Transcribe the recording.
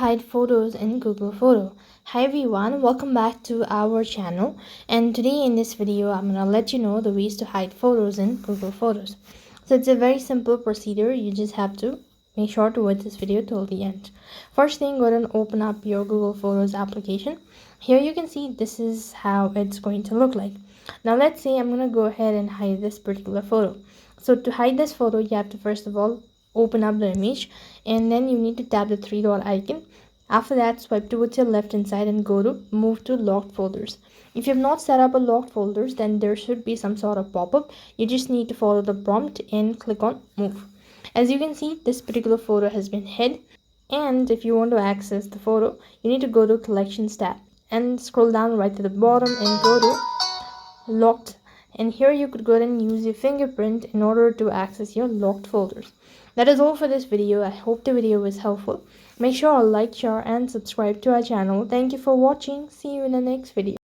Hide photos in Google Photo. Hi everyone, welcome back to our channel, and today in this video I'm gonna let you know the ways to hide photos in Google Photos. So it's a very simple procedure. You just have to make sure to watch this video till the end. First thing, go ahead and open up your Google Photos application. Here you can see this is how it's going to look like. Now let's say I'm gonna go ahead and hide this particular photo. So to hide this photo, you have to first of all open up the image, and then you need to tap the three dot icon. After that, swipe towards your left hand side and go to move to locked folders. If you have not set up a locked folders, then there should be some sort of pop-up. You just need to follow the prompt and click on move. As you can see, this particular photo has been hid, and if you want to access the photo, you need to go to collections tab and scroll down right to the bottom and go to locked, and here you could go ahead and use your fingerprint in order to access your locked folders. That is all for this video. I hope the video was helpful. Make sure to like, share and subscribe to our channel. Thank you for watching. See you in the next video.